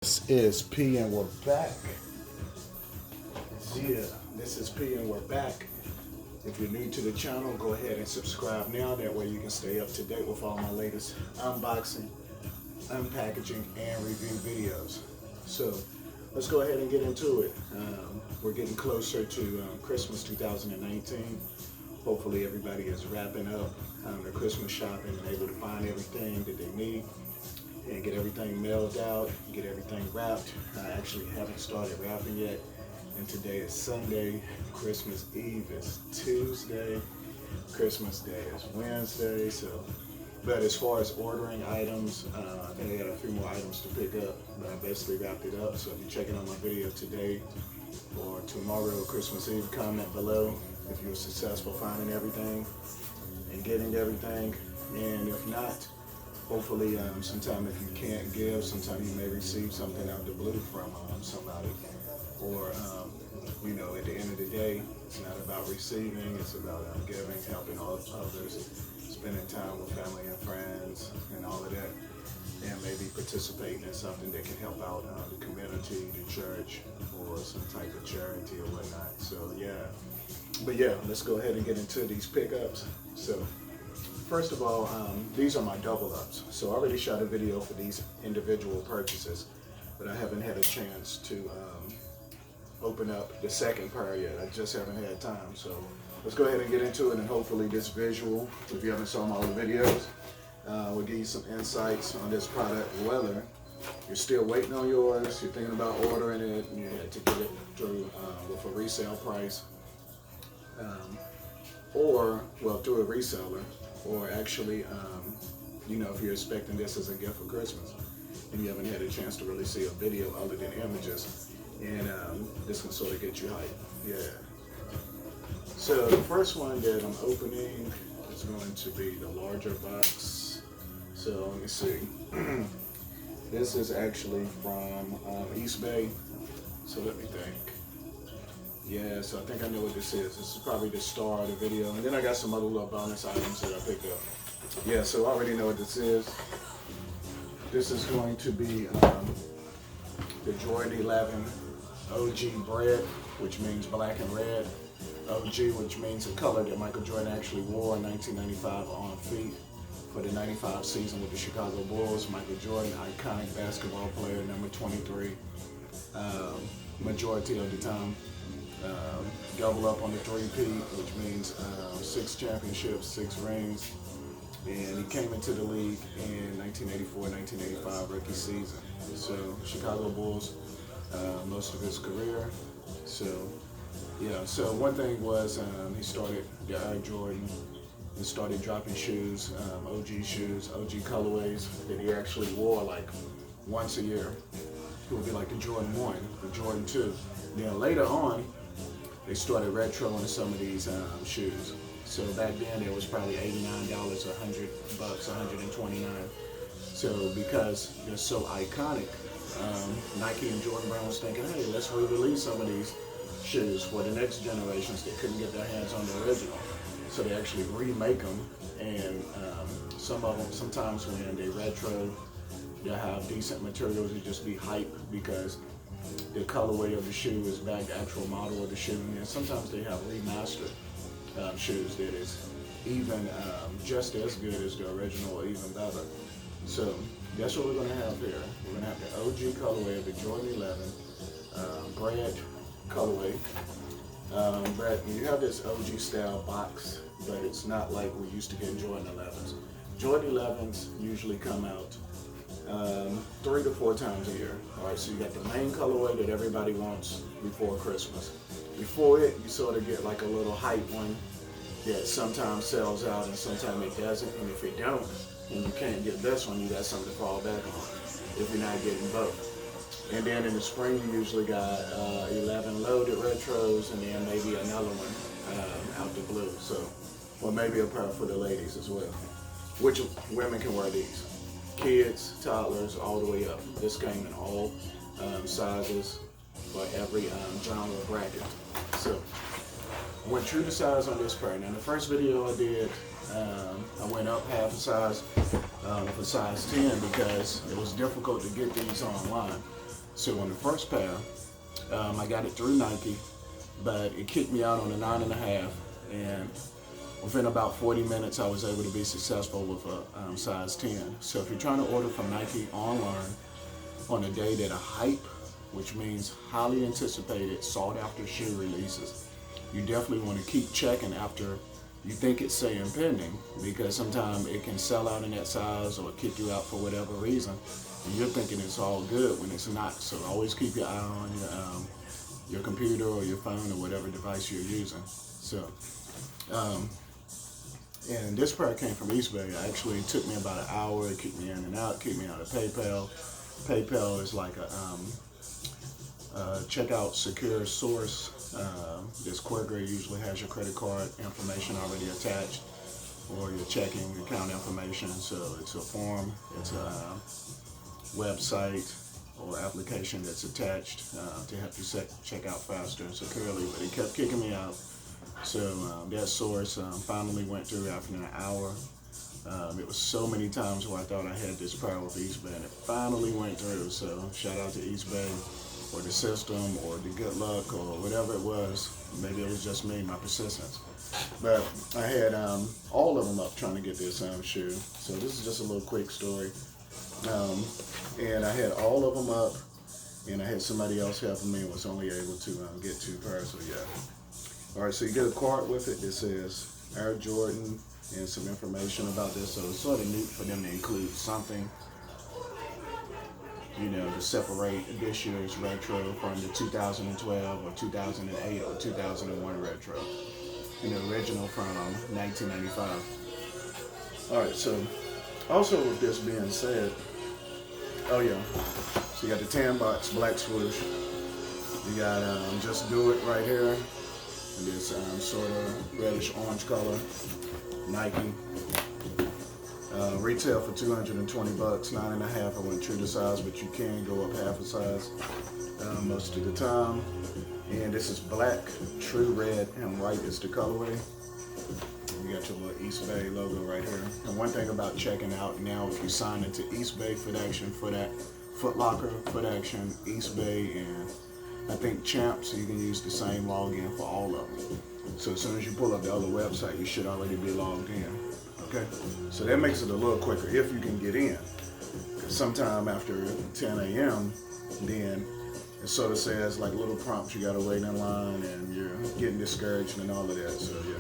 This is P and we're back. Yeah, this is P and we're back. If you're new to the channel, go ahead and subscribe now. That way you can stay up to date with all my latest unboxing, unpackaging, and review videos. So let's go ahead and get into it. We're getting closer to Christmas 2019. Hopefully everybody is wrapping up their Christmas shopping and able to find everything that they need and get everything mailed out, get everything wrapped. I actually haven't started wrapping yet, and today is Sunday. Christmas Eve is Tuesday. Christmas Day is Wednesday. But as far as ordering items, I think I got a few more items to pick up, but I basically wrapped it up. So if you're checking out my video today or tomorrow, Christmas Eve, comment below if you were successful finding everything and getting everything, and if not, hopefully, sometime if you can't give, sometime you may receive something out the blue from somebody. Or, you know, at the end of the day, it's not about receiving, it's about giving, helping all others, spending time with family and friends, and all of that. And maybe participating in something that can help out the community, the church, or some type of charity or whatnot. So, yeah. But yeah, let's go ahead and get into these pickups. So, first of all, these are my double ups. So I already shot a video for these individual purchases, but I haven't had a chance to open up the second pair yet. I just haven't had time. So let's go ahead and get into it, and hopefully this visual, if you haven't saw my other videos, will give you some insights on this product. Whether you're still waiting on yours, you're thinking about ordering it, and you had to get it through with a resale price, or, well, through a reseller, or actually, you know, if you're expecting this as a gift for Christmas and you haven't had a chance to really see a video other than images, and this can sort of get you hyped. Yeah. So the first one that I'm opening is going to be the larger box. So let me see. This is actually from East Bay. So let me think. Yeah, so I think I know what this is. This is probably the star of the video. And then I got some other little bonus items that I picked up. Yeah, so I already know what this is. This is going to be the Jordan 11 OG Bred, which means black and red. OG, which means a color that Michael Jordan actually wore in 1995 on feet for the 95 season with the Chicago Bulls. Michael Jordan, iconic basketball player, number 23, majority of the time. Double up on the 3P, which means 6 championships, 6 rings, and he came into the league in 1984-1985 rookie season. So Chicago Bulls, most of his career. So yeah, so one thing was he started the Air Jordan and started dropping shoes, OG shoes, OG colorways that he actually wore like once a year. It would be like the Jordan 1, the Jordan 2. Then later on, they started retroing some of these shoes. So back then it was probably $89 or $100, $129. So because they're so iconic, Nike and Jordan Brand was thinking, hey, let's re-release some of these shoes for the next generations that couldn't get their hands on the original. So they actually remake them, and some of them, sometimes when they retro, they'll have decent materials. It just be hype because the colorway of the shoe is back the actual model of the shoe, and sometimes they have remastered shoes that is even just as good as the original or even better. So that's what we're going to have here. We're going to have the OG colorway of the Jordan 11 Bred colorway. But you have this OG style box, but it's not like we used to get Jordan 11s. Jordan 11s usually come out 3 to 4 times a year. All right, so you got the main colorway that everybody wants before Christmas. Before it, you sort of get like a little hype one that sometimes sells out and sometimes it doesn't. And if it don't, and you can't get this one, you got something to fall back on if you're not getting both. And then in the spring, you usually got 11 loaded retros, and then maybe another one out the blue. So, or maybe a pair for the ladies as well. Which women can wear these. Kids, toddlers, all the way up. This came in all sizes for every genre bracket. So, I went true to size on this pair. Now, in the first video I did, I went up half a size for size 10 because it was difficult to get these online. So on the first pair, I got it through Nike, but it kicked me out on a 9.5, and within about 40 minutes, I was able to be successful with a size 10. So if you're trying to order from Nike online on a day that a hype, which means highly anticipated, sought after shoe releases, you definitely want to keep checking after you think it's saying pending, because sometimes it can sell out in that size or kick you out for whatever reason, and you're thinking it's all good when it's not. So always keep your eye on your computer or your phone or whatever device you're using. So, and this pair came from eBay. Actually, it took me about an hour. It kicked me in and out, kicked me out of PayPal. PayPal is like a checkout secure source. This quicker. It usually has your credit card information already attached, or your checking account information. So it's a form, it's a website or application that's attached to help you check out faster and securely. But it kept kicking me out. So that source finally went through after an hour. It was so many times where I thought I had this pair with eBay, and it finally went through. So shout out to eBay, or the system, or the good luck, or whatever it was. Maybe it was just me, my persistence. But I had all of them up trying to get this shoe. So this is just a little quick story. And I had all of them up, and I had somebody else helping me and was only able to get 2 pairs. So yeah. All right, so you get a card with it that says Air Jordan and some information about this. So it's sort of neat for them to include something, you know, to separate this year's retro from the 2012 or 2008 or 2001 retro, and the original from 1995. All right, so also with this being said, oh yeah, so you got the tan box, black swoosh. You got Just Do It right here. This sort of reddish orange color, Nike. Retail for $220, 9.5. I went true to size, but you can go up half a size most of the time. And this is black, true red, and white is the colorway. You got your little eBay logo right here. And one thing about checking out now, if you sign into eBay Foot Action, Foot Locker, Foot Action, eBay, and I think Champs, you can use the same login for all of them. So as soon as you pull up the other website, you should already be logged in. Okay? So that makes it a little quicker if you can get in. Because sometime after 10 a.m., then it sort of says like little prompts, you gotta wait in line and you're getting discouraged and all of that. So yeah.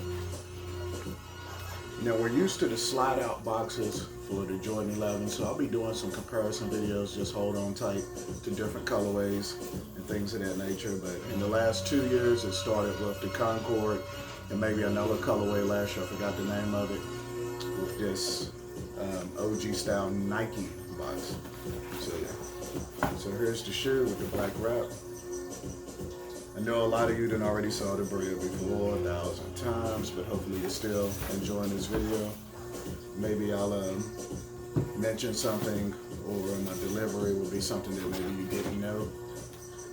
Now we're used to the slide out boxes for the Jordan 11, so I'll be doing some comparison videos. Just hold on tight to different colorways and things of that nature. But in the last 2 years, it started with the Concord and maybe another colorway last year, I forgot the name of it, with this OG style Nike box. So yeah. So here's the shoe with the black wrap. I know a lot of you done already saw the Bred before 1,000 times, but hopefully you're still enjoying this video. Maybe I'll mention something, or my delivery will be something that maybe you didn't know.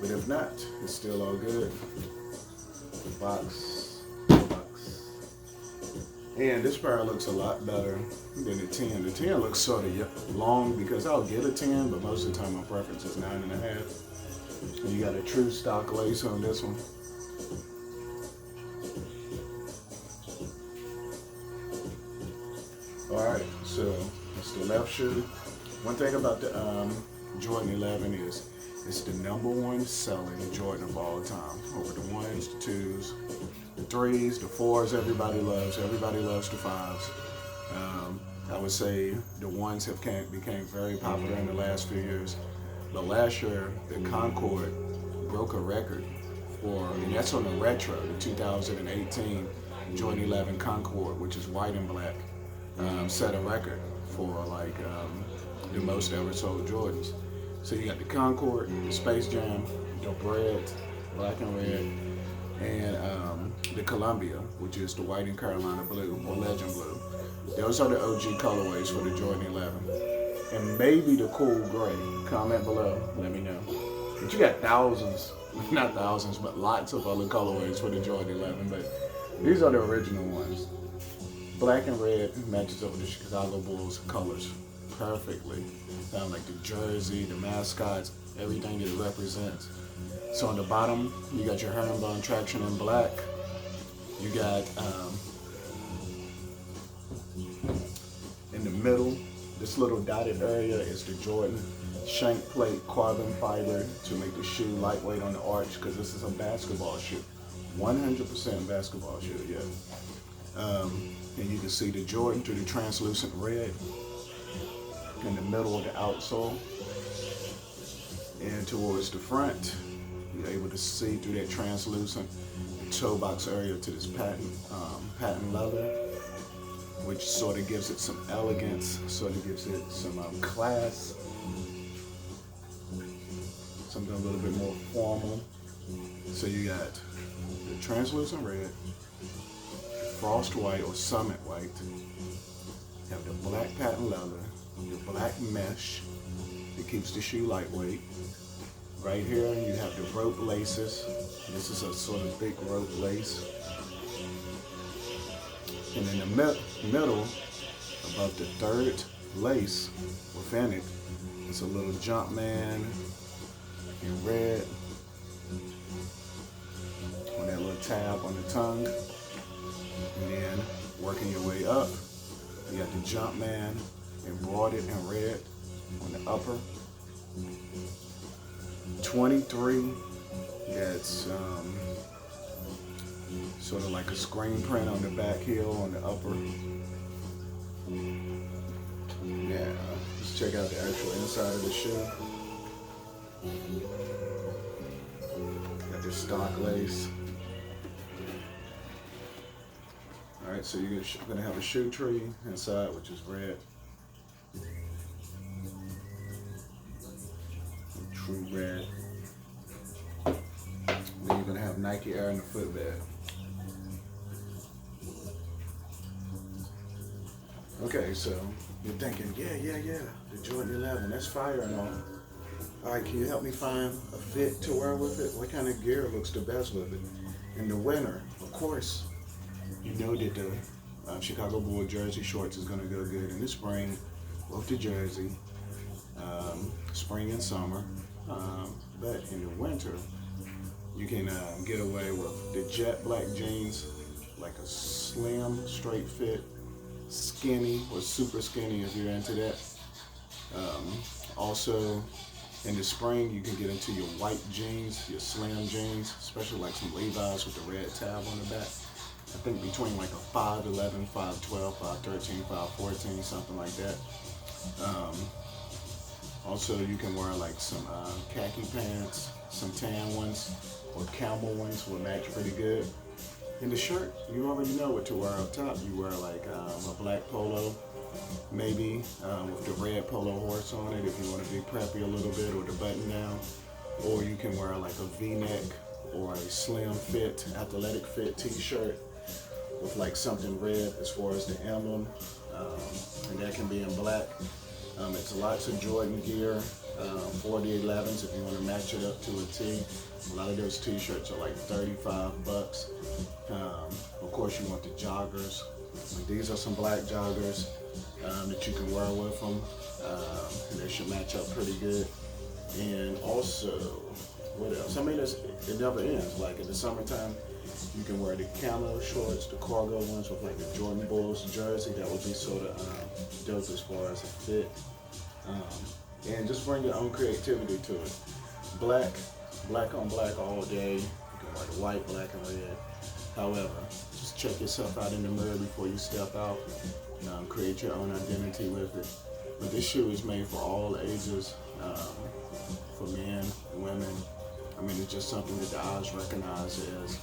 But if not, it's still all good. Box. And this pair looks a lot better than the 10. The 10 looks sort of long because I'll get a 10, but most of the time my preference is 9.5. And you got a true stock lace on this one. Alright, so that's the left shoe. One thing about the Jordan 11 is it's the #1 selling Jordan of all time. Over the 1s, the 2s, the 3s, the 4s, everybody loves. Everybody loves the 5s. I would say the 1s became very popular in the last few years. But last year, the Concord broke a record and that's on the retro, the 2018 Jordan 11 Concord, which is white and black, set a record for like the most ever sold Jordans. So you got the Concord, the Space Jam, the Bred, black and red, and the Columbia, which is the white and Carolina blue or Legend blue. Those are the OG colorways for the Jordan 11. And maybe the cool gray. Comment below, let me know. But you got thousands, not thousands, but lots of other colorways for the Jordan 11. But these are the original ones. Black and red matches up with the Chicago Bulls colors perfectly. Like the jersey, the mascots, everything that it represents. So on the bottom, you got your herringbone traction in black. You got in the middle, this little dotted area is the Jordan shank plate carbon fiber to make the shoe lightweight on the arch, because this is a basketball shoe. 100% basketball shoe, yeah. And you can see the Jordan through the translucent red in the middle of the outsole. And towards the front, you're able to see through that translucent toe box area to this patent leather, which sort of gives it some elegance, sort of gives it some class, something a little bit more formal. So you got the translucent red, frost white or summit white, you have the black patent leather, the black mesh that keeps the shoe lightweight. Right here you have the rope laces. This is a sort of big rope lace. And in the middle, above the third lace within it, it's a little Jumpman in red on that little tab on the tongue. And then working your way up, you got the Jumpman embroidered in red on the upper. 23, that's sort of like a screen print on the back heel on the upper. Yeah, let's check out the actual inside of the shoe. Got this stock lace. All right, so you're gonna have a shoe tree inside, which is red. True red. Then you're gonna have Nike Air in the footbed. Okay, so you're thinking, yeah, the Jordan 11, that's fire and all. All right, can you help me find a fit to wear with it? What kind of gear looks the best with it? In the winter, of course, you know that the Chicago Bull jersey shorts is gonna go good. In the spring, both the jersey, spring and summer. But in the winter, you can get away with the jet black jeans, like a slim, straight fit, skinny or super skinny if you're into that. Also, in the spring, you can get into your white jeans, your slim jeans, especially like some Levi's with the red tab on the back. I think between like a 5'11", 5'12", 5'13", 5'14", something like that. Also, you can wear like some khaki pants, some tan ones, or camel ones will match pretty good. In the shirt, you already know what to wear up top. You wear like a black polo, maybe with the red polo horse on it if you want to be preppy a little bit, or the button down. Or you can wear like a V-neck or a slim fit, athletic fit t-shirt with like something red as far as the emblem, and that can be in black. It's lots of Jordan gear, 4011s if you want to match it up to a tee. A lot of those t-shirts are like $35. Of course, you want the joggers. These are some black joggers that you can wear with them, and they should match up pretty good. And also, what else? I mean, it never ends. Like in the summertime, you can wear the camo shorts, the cargo ones with like the Jordan Bulls jersey. That would be sort of dope as far as a fit. And just bring your own creativity to it. Black on black all day. You can wear the white, black, and red. However, just check yourself out in the mirror before you step out. Create your own identity with it. But this shoe is made for all ages, for men, women. I mean, it's just something that the eyes recognize as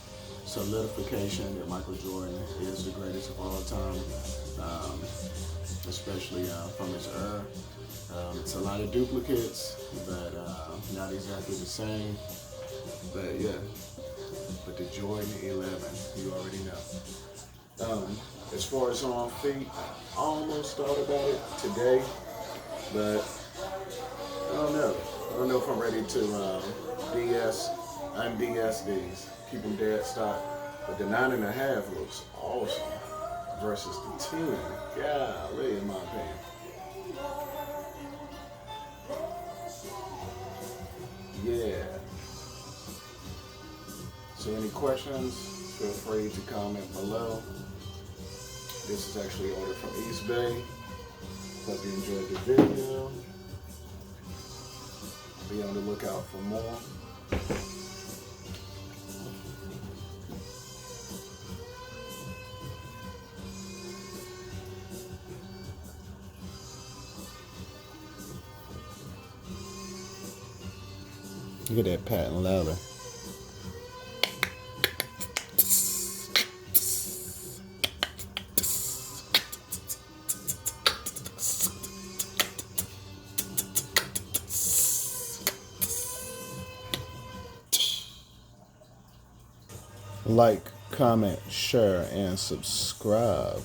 solidification that Michael Jordan is the greatest of all time, especially from his era. It's a lot of duplicates, but not exactly the same. But yeah, but the Jordan 11, you already know. As far as on feet, I almost thought about it today, but I don't know. I don't know if I'm ready to unds these, keep them Deadstock. But the 9.5 looks awesome versus the 10. Golly, in my opinion. yeah. So any questions, feel free to comment below. This is actually ordered from East Bay. Hope you enjoyed the video. Be on the lookout for more. Look at that patent leather. Like, comment, share, and subscribe.